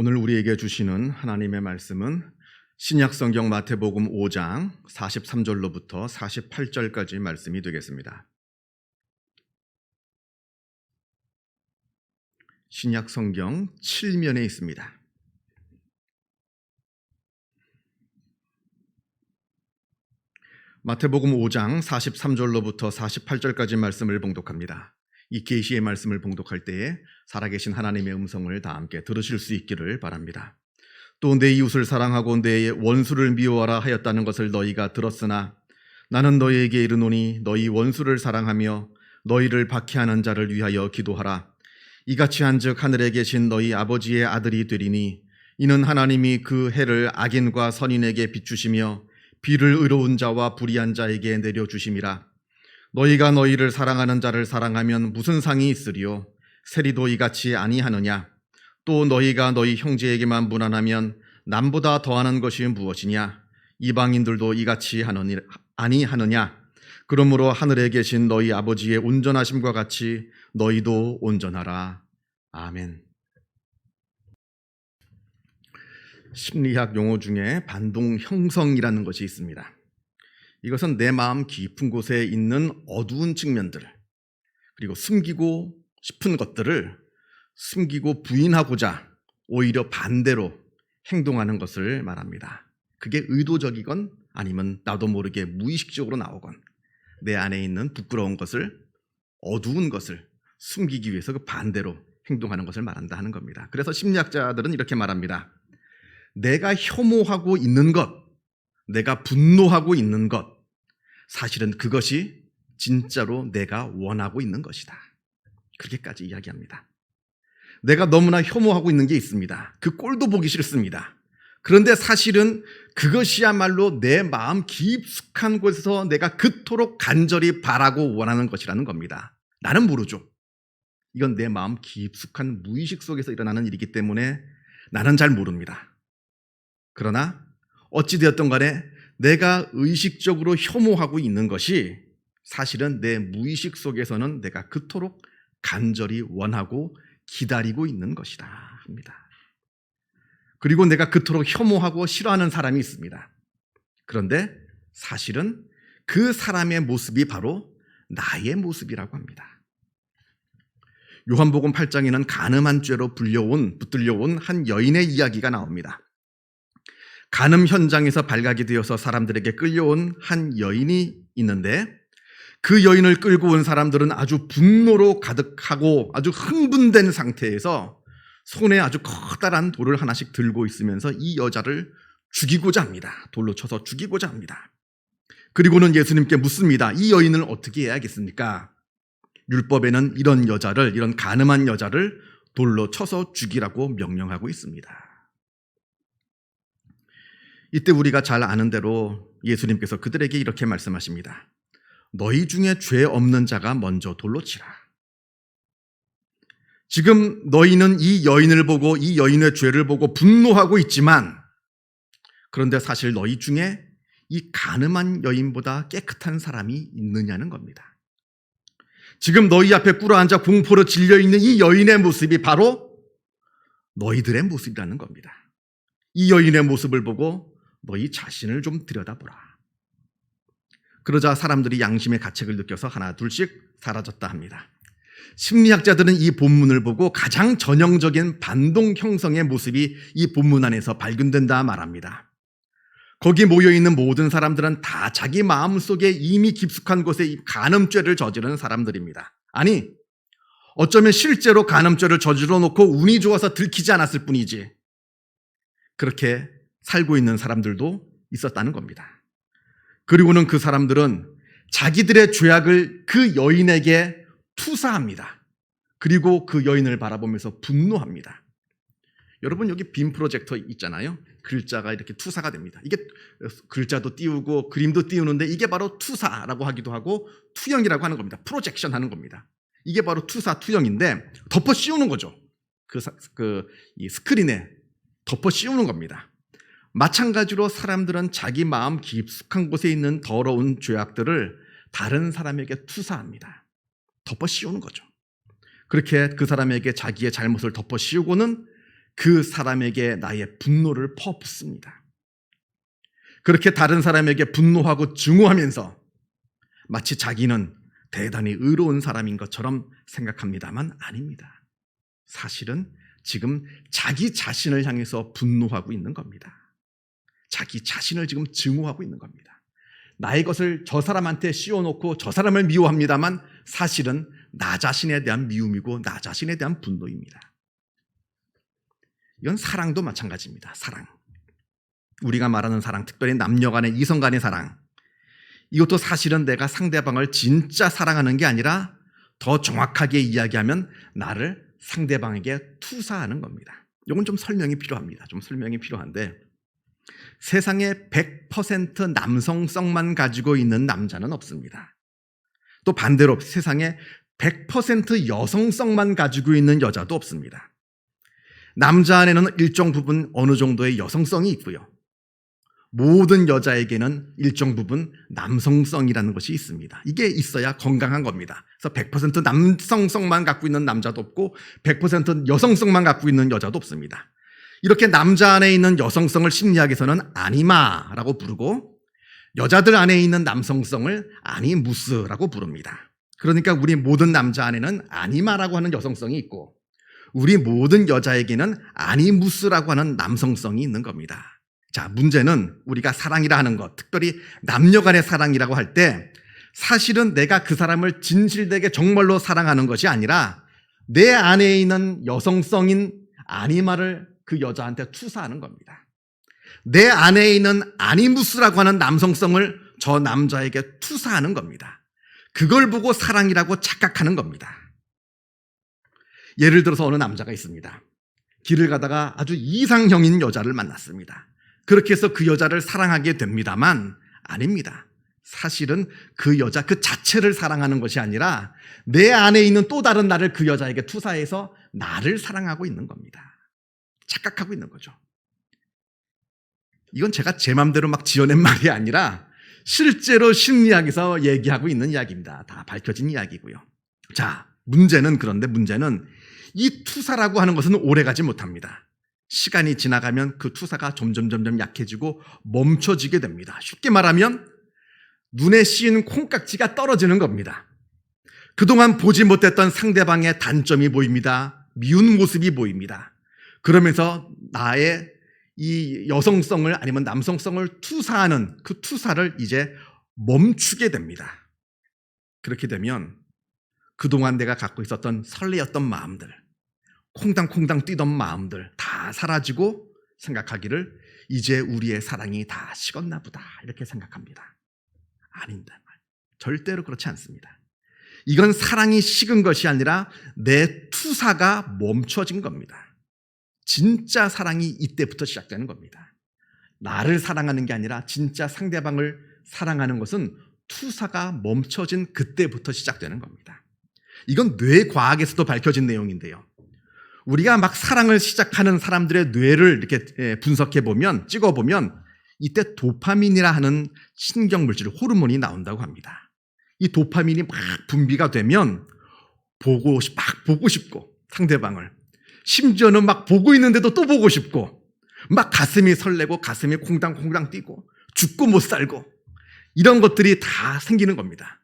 오늘 우리에게 주시는 하나님의 말씀은 신약성경 마태복음 5장 43절로부터 48절까지 말씀이 되겠습니다. 신약성경 7면에 있습니다. 마태복음 5장 43절로부터 48절까지 말씀을 봉독합니다. 이 계시의 말씀을 봉독할 때에 살아계신 하나님의 음성을 다 함께 들으실 수 있기를 바랍니다. 또 내 이웃을 사랑하고 내 원수를 미워하라 하였다는 것을 너희가 들었으나 나는 너희에게 이르노니 너희 원수를 사랑하며 너희를 박해하는 자를 위하여 기도하라. 이같이 한즉 하늘에 계신 너희 아버지의 아들이 되리니 이는 하나님이 그 해를 악인과 선인에게 비추시며 비를 의로운 자와 불의한 자에게 내려주심이라. 너희가 너희를 사랑하는 자를 사랑하면 무슨 상이 있으리요? 세리도 이같이 아니하느냐? 또 너희가 너희 형제에게만 무난하면 남보다 더하는 것이 무엇이냐? 이방인들도 이같이 아니하느냐? 그러므로 하늘에 계신 너희 아버지의 온전하심과 같이 너희도 온전하라. 아멘. 심리학 용어 중에 반동 형성이라는 것이 있습니다. 이것은 내 마음 깊은 곳에 있는 어두운 측면들, 그리고 숨기고 싶은 것들을 숨기고 부인하고자 오히려 반대로 행동하는 것을 말합니다. 그게 의도적이건 아니면 나도 모르게 무의식적으로 나오건 내 안에 있는 부끄러운 것을, 어두운 것을 숨기기 위해서 그 반대로 행동하는 것을 말한다 하는 겁니다. 그래서 심리학자들은 이렇게 말합니다. 내가 혐오하고 있는 것, 내가 분노하고 있는 것, 사실은 그것이 진짜로 내가 원하고 있는 것이다. 그렇게까지 이야기합니다. 내가 너무나 혐오하고 있는 게 있습니다. 그 꼴도 보기 싫습니다. 그런데 사실은 그것이야말로 내 마음 깊숙한 곳에서 내가 그토록 간절히 바라고 원하는 것이라는 겁니다. 나는 모르죠. 이건 내 마음 깊숙한 무의식 속에서 일어나는 일이기 때문에 나는 잘 모릅니다. 그러나 어찌되었던 간에 내가 의식적으로 혐오하고 있는 것이 사실은 내 무의식 속에서는 내가 그토록 간절히 원하고 기다리고 있는 것이다 합니다. 그리고 내가 그토록 혐오하고 싫어하는 사람이 있습니다. 그런데 사실은 그 사람의 모습이 바로 나의 모습이라고 합니다. 요한복음 8장에는 간음한 죄로 붙들려온 한 여인의 이야기가 나옵니다. 간음 현장에서 발각이 되어서 사람들에게 끌려온 한 여인이 있는데 그 여인을 끌고 온 사람들은 아주 분노로 가득하고 아주 흥분된 상태에서 손에 아주 커다란 돌을 하나씩 들고 있으면서 이 여자를 죽이고자 합니다. 돌로 쳐서 죽이고자 합니다. 그리고는 예수님께 묻습니다. 이 여인을 어떻게 해야겠습니까? 율법에는 이런 간음한 여자를 돌로 쳐서 죽이라고 명령하고 있습니다. 이때 우리가 잘 아는 대로 예수님께서 그들에게 이렇게 말씀하십니다. 너희 중에 죄 없는 자가 먼저 돌로 치라. 지금 너희는 이 여인을 보고 이 여인의 죄를 보고 분노하고 있지만 그런데 사실 너희 중에 이 간음한 여인보다 깨끗한 사람이 있느냐는 겁니다. 지금 너희 앞에 꿇어앉아 공포로 질려있는 이 여인의 모습이 바로 너희들의 모습이라는 겁니다. 이 여인의 모습을 보고 너희 자신을 좀 들여다보라. 그러자 사람들이 양심의 가책을 느껴서 하나 둘씩 사라졌다 합니다. 심리학자들은 이 본문을 보고 가장 전형적인 반동 형성의 모습이 이 본문 안에서 발견된다 말합니다. 거기 모여있는 모든 사람들은 다 자기 마음속에 이미 깊숙한 곳에 간음죄를 저지른 사람들입니다. 아니, 어쩌면 실제로 간음죄를 저질러 놓고 운이 좋아서 들키지 않았을 뿐이지 그렇게 살고 있는 사람들도 있었다는 겁니다. 그리고는 그 사람들은 자기들의 죄악을 그 여인에게 투사합니다. 그리고 그 여인을 바라보면서 분노합니다. 여러분 여기 빔 프로젝터 있잖아요. 글자가 이렇게 투사가 됩니다. 이게 글자도 띄우고 그림도 띄우는데 이게 바로 투사라고 하기도 하고 투영이라고 하는 겁니다. 프로젝션 하는 겁니다. 이게 바로 투사, 투영인데 덮어 씌우는 거죠. 이 스크린에 덮어 씌우는 겁니다. 마찬가지로 사람들은 자기 마음 깊숙한 곳에 있는 더러운 죄악들을 다른 사람에게 투사합니다. 덮어 씌우는 거죠. 그렇게 그 사람에게 자기의 잘못을 덮어 씌우고는 그 사람에게 나의 분노를 퍼붓습니다. 그렇게 다른 사람에게 분노하고 증오하면서 마치 자기는 대단히 의로운 사람인 것처럼 생각합니다만 아닙니다. 사실은 지금 자기 자신을 향해서 분노하고 있는 겁니다. 자기 자신을 지금 증오하고 있는 겁니다. 나의 것을 저 사람한테 씌워놓고 저 사람을 미워합니다만 사실은 나 자신에 대한 미움이고 나 자신에 대한 분노입니다. 이건 사랑도 마찬가지입니다. 사랑. 우리가 말하는 사랑, 특별히 남녀 간의 이성 간의 사랑. 이것도 사실은 내가 상대방을 진짜 사랑하는 게 아니라 더 정확하게 이야기하면 나를 상대방에게 투사하는 겁니다. 이건 좀 설명이 필요합니다. 좀 설명이 필요한데 세상에 100% 남성성만 가지고 있는 남자는 없습니다. 또 반대로 세상에 100% 여성성만 가지고 있는 여자도 없습니다. 남자 안에는 일정 부분 어느 정도의 여성성이 있고요. 모든 여자에게는 일정 부분 남성성이라는 것이 있습니다. 이게 있어야 건강한 겁니다. 그래서 100% 남성성만 갖고 있는 남자도 없고 100% 여성성만 갖고 있는 여자도 없습니다. 이렇게 남자 안에 있는 여성성을 심리학에서는 아니마라고 부르고 여자들 안에 있는 남성성을 아니무스라고 부릅니다. 그러니까 우리 모든 남자 안에는 아니마라고 하는 여성성이 있고 우리 모든 여자에게는 아니무스라고 하는 남성성이 있는 겁니다. 자, 문제는 우리가 사랑이라 하는 것, 특별히 남녀 간의 사랑이라고 할 때 사실은 내가 그 사람을 진실되게 정말로 사랑하는 것이 아니라 내 안에 있는 여성성인 아니마를 그 여자한테 투사하는 겁니다. 내 안에 있는 아니무스라고 하는 남성성을 저 남자에게 투사하는 겁니다. 그걸 보고 사랑이라고 착각하는 겁니다. 예를 들어서 어느 남자가 있습니다. 길을 가다가 아주 이상형인 여자를 만났습니다. 그렇게 해서 그 여자를 사랑하게 됩니다만 아닙니다. 사실은 그 여자 그 자체를 사랑하는 것이 아니라 내 안에 있는 또 다른 나를 그 여자에게 투사해서 나를 사랑하고 있는 겁니다. 착각하고 있는 거죠. 이건 제가 제 맘대로 막 지어낸 말이 아니라 실제로 심리학에서 얘기하고 있는 이야기입니다. 다 밝혀진 이야기고요. 자, 그런데 문제는 이 투사라고 하는 것은 오래가지 못합니다. 시간이 지나가면 그 투사가 점점 약해지고 멈춰지게 됩니다. 쉽게 말하면 눈에 씌인 콩깍지가 떨어지는 겁니다. 그동안 보지 못했던 상대방의 단점이 보입니다. 미운 모습이 보입니다. 그러면서 나의 이 여성성을 아니면 남성성을 투사하는 그 투사를 이제 멈추게 됩니다. 그렇게 되면 그동안 내가 갖고 있었던 설레었던 마음들, 콩당콩당 뛰던 마음들 다 사라지고 생각하기를 이제 우리의 사랑이 다 식었나 보다 이렇게 생각합니다. 아닙니다. 절대로 그렇지 않습니다. 이건 사랑이 식은 것이 아니라 내 투사가 멈춰진 겁니다. 진짜 사랑이 이때부터 시작되는 겁니다. 나를 사랑하는 게 아니라 진짜 상대방을 사랑하는 것은 투사가 멈춰진 그때부터 시작되는 겁니다. 이건 뇌과학에서도 밝혀진 내용인데요. 우리가 막 사랑을 시작하는 사람들의 뇌를 이렇게 분석해 보면, 찍어 보면 이때 도파민이라 하는 신경물질, 호르몬이 나온다고 합니다. 이 도파민이 막 분비가 되면 막 보고 싶고 상대방을, 심지어는 막 보고 있는데도 또 보고 싶고 막 가슴이 설레고 가슴이 콩당콩당 뛰고 죽고 못 살고 이런 것들이 다 생기는 겁니다.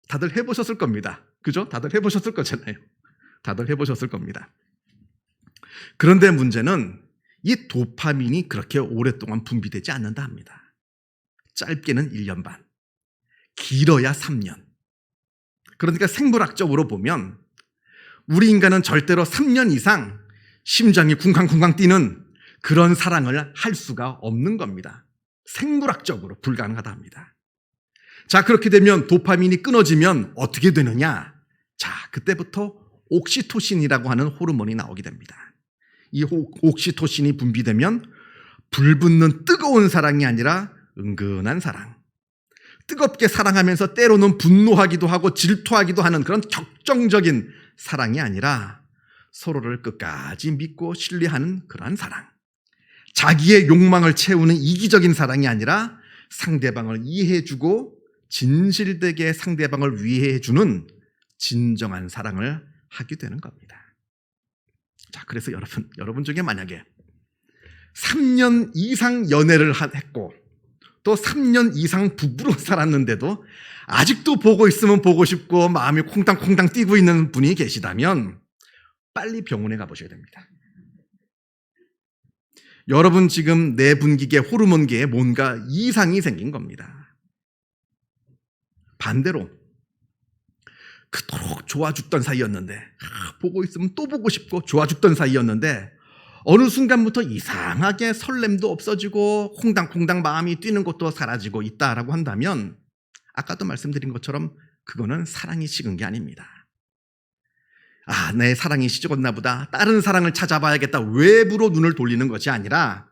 다들 해보셨을 겁니다. 그죠? 다들 해보셨을 거잖아요. 다들 해보셨을 겁니다. 그런데 문제는 이 도파민이 그렇게 오랫동안 분비되지 않는다 합니다. 짧게는 1년 반, 길어야 3년. 그러니까 생물학적으로 보면 우리 인간은 절대로 3년 이상 심장이 쿵쾅쿵쾅 뛰는 그런 사랑을 할 수가 없는 겁니다. 생물학적으로 불가능하다 합니다. 자, 그렇게 되면 도파민이 끊어지면 어떻게 되느냐? 자, 그때부터 옥시토신이라고 하는 호르몬이 나오게 됩니다. 이 옥시토신이 분비되면 불붙는 뜨거운 사랑이 아니라 은근한 사랑, 뜨겁게 사랑하면서 때로는 분노하기도 하고 질투하기도 하는 그런 격정적인 사랑이 아니라 서로를 끝까지 믿고 신뢰하는 그러한 사랑, 자기의 욕망을 채우는 이기적인 사랑이 아니라 상대방을 이해해주고 진실되게 상대방을 위해해주는 진정한 사랑을 하게 되는 겁니다. 자, 그래서 여러분 중에 만약에 3년 이상 연애를 했고 또 3년 이상 부부로 살았는데도 아직도 보고 있으면 보고 싶고 마음이 콩당콩당 뛰고 있는 분이 계시다면 빨리 병원에 가보셔야 됩니다. 여러분 지금 내분기계, 호르몬계에 뭔가 이상이 생긴 겁니다. 반대로 그토록 좋아 죽던 사이였는데 보고 있으면 또 보고 싶고 좋아 죽던 사이였는데 어느 순간부터 이상하게 설렘도 없어지고 콩당콩당 마음이 뛰는 것도 사라지고 있다라고 한다면 아까도 말씀드린 것처럼 그거는 사랑이 식은 게 아닙니다. 아, 내 사랑이 식었나 보다. 다른 사랑을 찾아봐야겠다. 외부로 눈을 돌리는 것이 아니라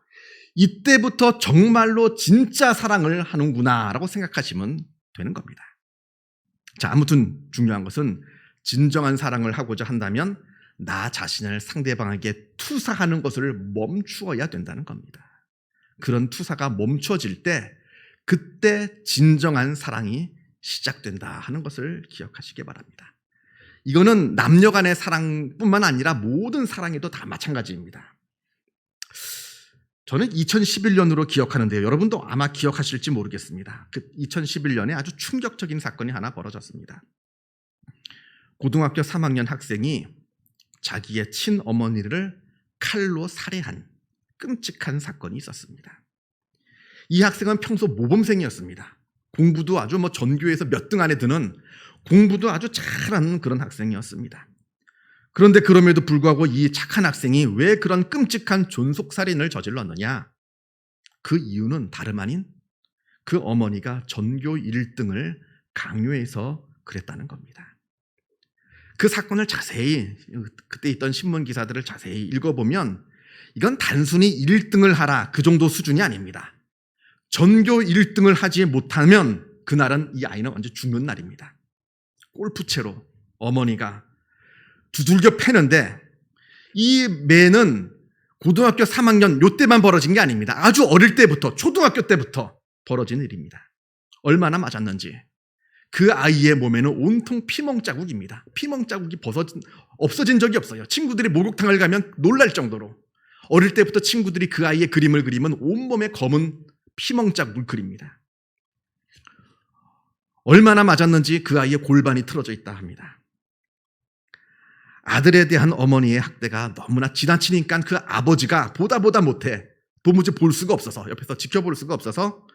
이때부터 정말로 진짜 사랑을 하는구나 라고 생각하시면 되는 겁니다. 자, 아무튼 중요한 것은 진정한 사랑을 하고자 한다면 나 자신을 상대방에게 투사하는 것을 멈추어야 된다는 겁니다. 그런 투사가 멈춰질 때 그때 진정한 사랑이 시작된다 하는 것을 기억하시기 바랍니다. 이거는 남녀 간의 사랑뿐만 아니라 모든 사랑에도 다 마찬가지입니다. 저는 2011년으로 기억하는데요. 여러분도 아마 기억하실지 모르겠습니다. 그 2011년에 아주 충격적인 사건이 하나 벌어졌습니다. 고등학교 3학년 학생이 자기의 친어머니를 칼로 살해한 끔찍한 사건이 있었습니다. 이 학생은 평소 모범생이었습니다. 공부도 아주 전교에서 몇 등 안에 드는 공부도 아주 잘하는 그런 학생이었습니다. 그런데 그럼에도 불구하고 이 착한 학생이 왜 그런 끔찍한 존속살인을 저질렀느냐? 그 이유는 다름 아닌 그 어머니가 전교 1등을 강요해서 그랬다는 겁니다. 그 사건을 자세히 그때 있던 신문 기사들을 자세히 읽어보면 이건 단순히 1등을 하라 그 정도 수준이 아닙니다. 전교 1등을 하지 못하면 그날은 이 아이는 완전 죽는 날입니다. 골프채로 어머니가 두들겨 패는데 이 매는 고등학교 3학년 요때만 벌어진 게 아닙니다. 아주 어릴 때부터 초등학교 때부터 벌어진 일입니다. 얼마나 맞았는지 그 아이의 몸에는 온통 피멍 자국입니다. 피멍 자국이 없어진 적이 없어요. 친구들이 목욕탕을 가면 놀랄 정도로 어릴 때부터 친구들이 그 아이의 그림을 그리면 온몸에 검은 피멍 자국을 그립니다. 얼마나 맞았는지 그 아이의 골반이 틀어져 있다 합니다. 아들에 대한 어머니의 학대가 너무나 지나치니까 그 아버지가 보다 못해 도무지 볼 수가 없어서 옆에서 지켜볼 수가 없어서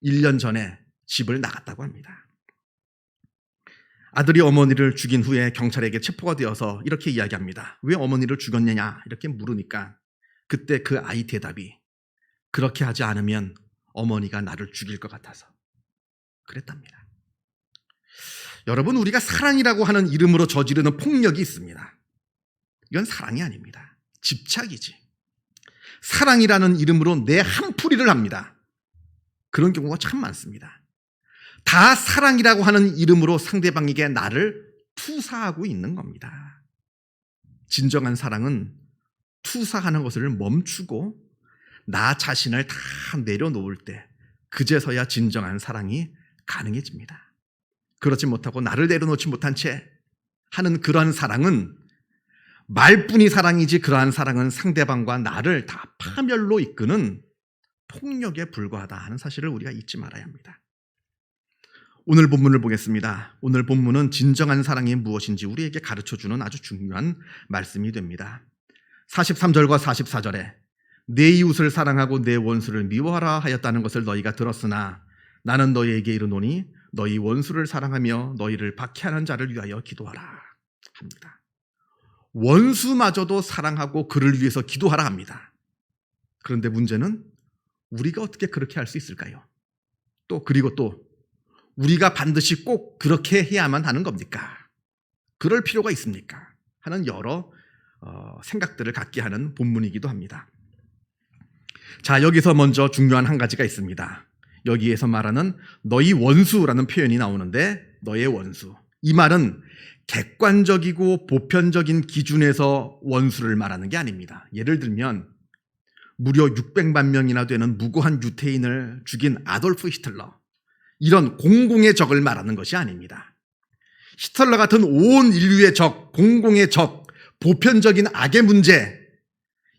1년 전에 집을 나갔다고 합니다. 아들이 어머니를 죽인 후에 경찰에게 체포가 되어서 이렇게 이야기합니다. 왜 어머니를 죽였느냐 이렇게 물으니까 그때 그 아이 대답이 그렇게 하지 않으면 어머니가 나를 죽일 것 같아서 그랬답니다. 여러분, 우리가 사랑이라고 하는 이름으로 저지르는 폭력이 있습니다. 이건 사랑이 아닙니다. 집착이지. 사랑이라는 이름으로 내 한풀이를 합니다. 그런 경우가 참 많습니다. 다 사랑이라고 하는 이름으로 상대방에게 나를 투사하고 있는 겁니다. 진정한 사랑은 투사하는 것을 멈추고 나 자신을 다 내려놓을 때 그제서야 진정한 사랑이 가능해집니다. 그렇지 못하고 나를 내려놓지 못한 채 하는 그러한 사랑은 말뿐이 사랑이지 그러한 사랑은 상대방과 나를 다 파멸로 이끄는 폭력에 불과하다 하는 사실을 우리가 잊지 말아야 합니다. 오늘 본문을 보겠습니다. 오늘 본문은 진정한 사랑이 무엇인지 우리에게 가르쳐주는 아주 중요한 말씀이 됩니다. 43절과 44절에 내 이웃을 사랑하고 내 원수를 미워하라 하였다는 것을 너희가 들었으나 나는 너희에게 이르노니 너희 원수를 사랑하며 너희를 박해하는 자를 위하여 기도하라 합니다. 원수마저도 사랑하고 그를 위해서 기도하라 합니다. 그런데 문제는 우리가 어떻게 그렇게 할 수 있을까요? 그리고 우리가 반드시 꼭 그렇게 해야만 하는 겁니까? 그럴 필요가 있습니까? 하는 여러 생각들을 갖게 하는 본문이기도 합니다. 자, 여기서 먼저 중요한 한 가지가 있습니다. 여기에서 말하는 너희 원수라는 표현이 나오는데 너의 원수. 이 말은 객관적이고 보편적인 기준에서 원수를 말하는 게 아닙니다. 예를 들면 무려 600만 명이나 되는 무고한 유태인을 죽인 아돌프 히틀러, 이런 공공의 적을 말하는 것이 아닙니다. 히틀러 같은 온 인류의 적, 공공의 적, 보편적인 악의 문제,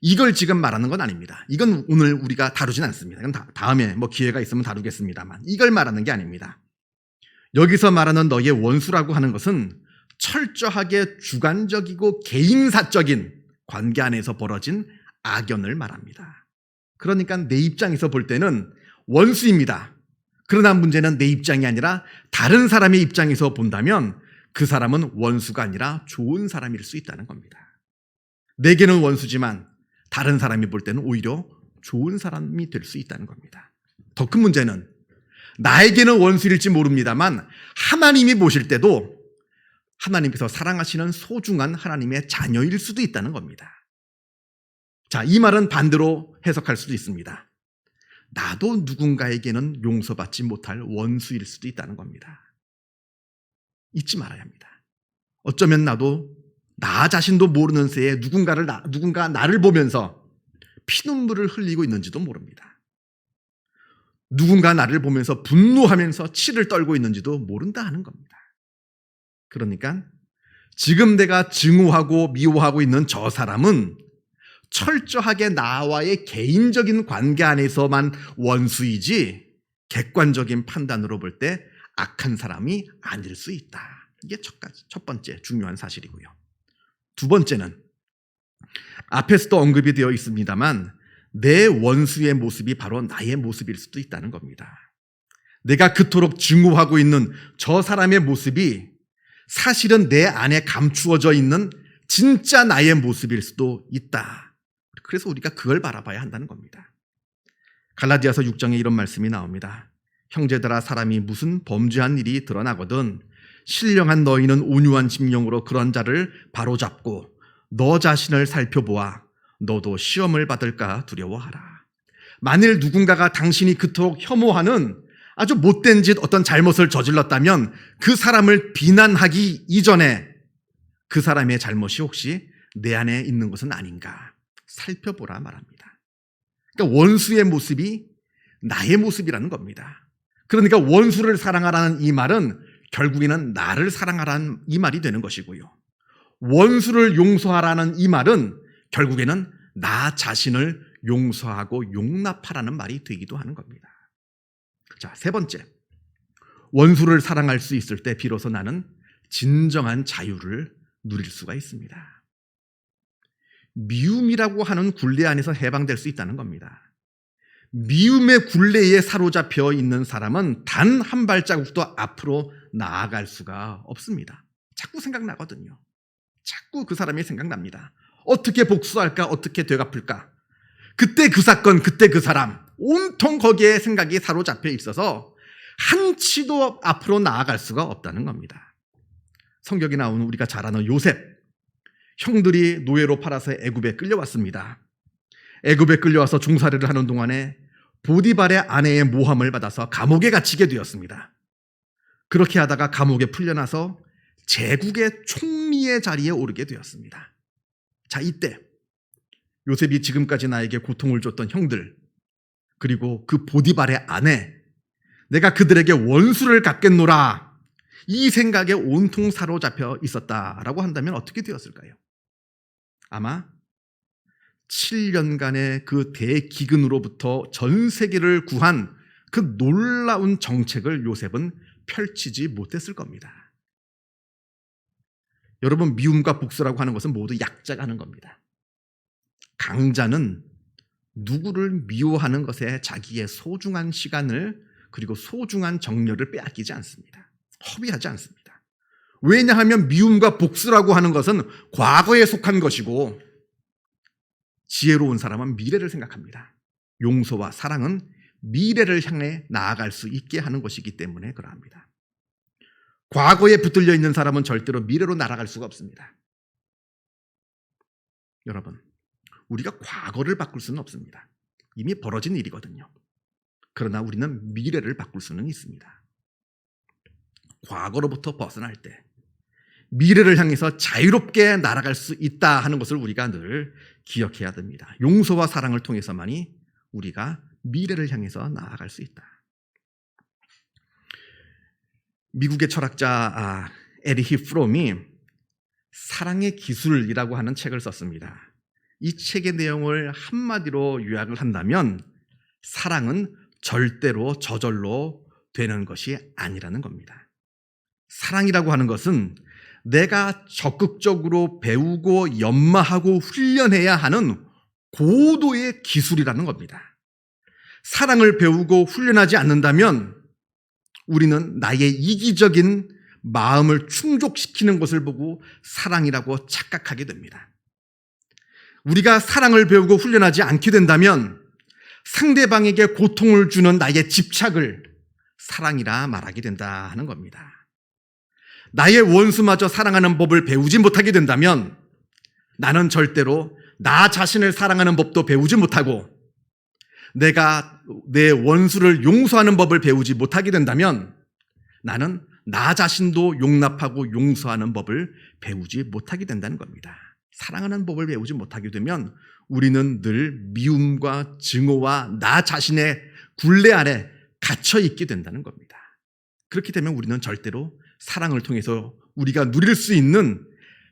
이걸 지금 말하는 건 아닙니다. 이건 오늘 우리가 다루진 않습니다. 이건 다음에 기회가 있으면 다루겠습니다만 이걸 말하는 게 아닙니다. 여기서 말하는 너의 원수라고 하는 것은 철저하게 주관적이고 개인사적인 관계 안에서 벌어진 악연을 말합니다. 그러니까 내 입장에서 볼 때는 원수입니다. 그러나 문제는 내 입장이 아니라 다른 사람의 입장에서 본다면 그 사람은 원수가 아니라 좋은 사람일 수 있다는 겁니다. 내게는 원수지만 다른 사람이 볼 때는 오히려 좋은 사람이 될 수 있다는 겁니다. 더 큰 문제는 나에게는 원수일지 모릅니다만 하나님이 보실 때도 하나님께서 사랑하시는 소중한 하나님의 자녀일 수도 있다는 겁니다. 자, 이 말은 반대로 해석할 수도 있습니다. 나도 누군가에게는 용서받지 못할 원수일 수도 있다는 겁니다. 잊지 말아야 합니다. 어쩌면 나도 나 자신도 모르는 새에 누군가 나를 보면서 피눈물을 흘리고 있는지도 모릅니다. 누군가 나를 보면서 분노하면서 치를 떨고 있는지도 모른다 하는 겁니다. 그러니까 지금 내가 증오하고 미워하고 있는 저 사람은 철저하게 나와의 개인적인 관계 안에서만 원수이지 객관적인 판단으로 볼 때 악한 사람이 아닐 수 있다. 이게 첫 번째 중요한 사실이고요. 두 번째는 앞에서도 언급이 되어 있습니다만 내 원수의 모습이 바로 나의 모습일 수도 있다는 겁니다. 내가 그토록 증오하고 있는 저 사람의 모습이 사실은 내 안에 감추어져 있는 진짜 나의 모습일 수도 있다. 그래서 우리가 그걸 바라봐야 한다는 겁니다. 갈라디아서 6장에 이런 말씀이 나옵니다. 형제들아, 사람이 무슨 범죄한 일이 드러나거든 신령한 너희는 온유한 심령으로 그런 자를 바로잡고 너 자신을 살펴보아 너도 시험을 받을까 두려워하라. 만일 누군가가 당신이 그토록 혐오하는 아주 못된 짓, 어떤 잘못을 저질렀다면 그 사람을 비난하기 이전에 그 사람의 잘못이 혹시 내 안에 있는 것은 아닌가 살펴보라 말합니다. 그러니까 원수의 모습이 나의 모습이라는 겁니다. 그러니까 원수를 사랑하라는 이 말은 결국에는 나를 사랑하라는 이 말이 되는 것이고요. 원수를 용서하라는 이 말은 결국에는 나 자신을 용서하고 용납하라는 말이 되기도 하는 겁니다. 자, 세 번째. 원수를 사랑할 수 있을 때 비로소 나는 진정한 자유를 누릴 수가 있습니다. 미움이라고 하는 굴레 안에서 해방될 수 있다는 겁니다. 미움의 굴레에 사로잡혀 있는 사람은 단 한 발자국도 앞으로 나아갈 수가 없습니다. 자꾸 생각나거든요. 자꾸 그 사람이 생각납니다. 어떻게 복수할까? 어떻게 되갚을까? 그때 그 사건, 그때 그 사람, 온통 거기에 생각이 사로잡혀 있어서 한치도 앞으로 나아갈 수가 없다는 겁니다. 성경에 나오는 우리가 잘 아는 요셉, 형들이 노예로 팔아서 애굽에 끌려왔습니다. 애굽에 끌려와서 종살이를 하는 동안에 보디발의 아내의 모함을 받아서 감옥에 갇히게 되었습니다. 그렇게 하다가 감옥에 풀려나서 제국의 총리의 자리에 오르게 되었습니다. 자, 이때 요셉이 지금까지 나에게 고통을 줬던 형들, 그리고 그 보디발의 아내, 내가 그들에게 원수를 갚겠노라, 이 생각에 온통 사로잡혀 있었다라고 한다면 어떻게 되었을까요? 아마 7년간의 그 대기근으로부터 전 세계를 구한 그 놀라운 정책을 요셉은 펼치지 못했을 겁니다. 여러분, 미움과 복수라고 하는 것은 모두 약자가 하는 겁니다. 강자는 누구를 미워하는 것에 자기의 소중한 시간을 그리고 소중한 정열을 빼앗기지 않습니다. 허비하지 않습니다. 왜냐하면 미움과 복수라고 하는 것은 과거에 속한 것이고 지혜로운 사람은 미래를 생각합니다. 용서와 사랑은 미래를 향해 나아갈 수 있게 하는 것이기 때문에 그러합니다. 과거에 붙들려 있는 사람은 절대로 미래로 날아갈 수가 없습니다. 여러분, 우리가 과거를 바꿀 수는 없습니다. 이미 벌어진 일이거든요. 그러나 우리는 미래를 바꿀 수는 있습니다. 과거로부터 벗어날 때 미래를 향해서 자유롭게 날아갈 수 있다 하는 것을 우리가 늘 기억해야 됩니다. 용서와 사랑을 통해서만이 우리가 미래를 향해서 나아갈 수 있다. 미국의 철학자 에리히 프롬이 사랑의 기술이라고 하는 책을 썼습니다. 이 책의 내용을 한마디로 요약을 한다면 사랑은 절대로 저절로 되는 것이 아니라는 겁니다. 사랑이라고 하는 것은 내가 적극적으로 배우고 연마하고 훈련해야 하는 고도의 기술이라는 겁니다. 사랑을 배우고 훈련하지 않는다면 우리는 나의 이기적인 마음을 충족시키는 것을 보고 사랑이라고 착각하게 됩니다. 우리가 사랑을 배우고 훈련하지 않게 된다면 상대방에게 고통을 주는 나의 집착을 사랑이라 말하게 된다 하는 겁니다. 나의 원수마저 사랑하는 법을 배우지 못하게 된다면 나는 절대로 나 자신을 사랑하는 법도 배우지 못하고 내가 내 원수를 용서하는 법을 배우지 못하게 된다면 나는 나 자신도 용납하고 용서하는 법을 배우지 못하게 된다는 겁니다. 사랑하는 법을 배우지 못하게 되면 우리는 늘 미움과 증오와 나 자신의 굴레 아래 갇혀 있게 된다는 겁니다. 그렇게 되면 우리는 절대로 사랑을 통해서 우리가 누릴 수 있는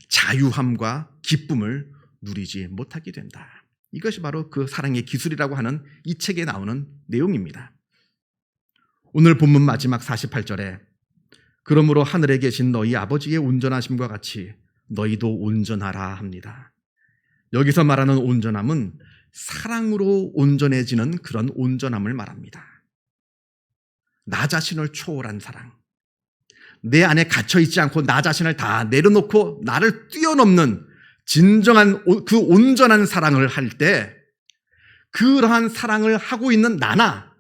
자유함과 기쁨을 누리지 못하게 된다. 이것이 바로 그 사랑의 기술이라고 하는 이 책에 나오는 내용입니다. 오늘 본문 마지막 48절에 그러므로 하늘에 계신 너희 아버지의 온전하심과 같이 너희도 온전하라 합니다. 여기서 말하는 온전함은 사랑으로 온전해지는 그런 온전함을 말합니다. 나 자신을 초월한 사랑, 내 안에 갇혀있지 않고 나 자신을 다 내려놓고 나를 뛰어넘는 진정한 그 온전한 사랑을 할 때 그러한 사랑을 하고 있는 나나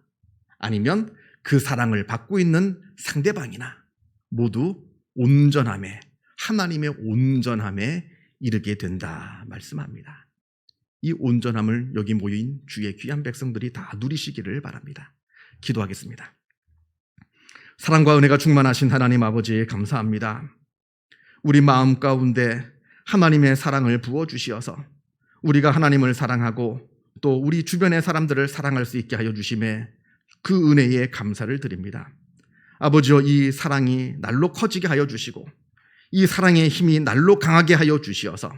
아니면 그 사랑을 받고 있는 상대방이나 모두 온전함에, 하나님의 온전함에 이르게 된다 말씀합니다. 이 온전함을 여기 모인 주의 귀한 백성들이 다 누리시기를 바랍니다. 기도하겠습니다. 사랑과 은혜가 충만하신 하나님 아버지 감사합니다. 우리 마음 가운데 하나님의 사랑을 부어주시어서 우리가 하나님을 사랑하고 또 우리 주변의 사람들을 사랑할 수 있게 하여 주심에 그 은혜에 감사를 드립니다. 아버지여, 이 사랑이 날로 커지게 하여 주시고 이 사랑의 힘이 날로 강하게 하여 주시어서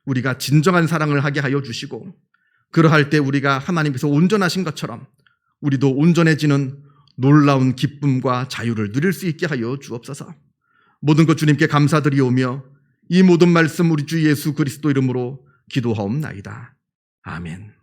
우리가 진정한 사랑을 하게 하여 주시고 그러할 때 우리가 하나님께서 온전하신 것처럼 우리도 온전해지는 놀라운 기쁨과 자유를 누릴 수 있게 하여 주옵소서. 모든 것 주님께 감사드리오며 이 모든 말씀 우리 주 예수 그리스도 이름으로 기도하옵나이다. 아멘.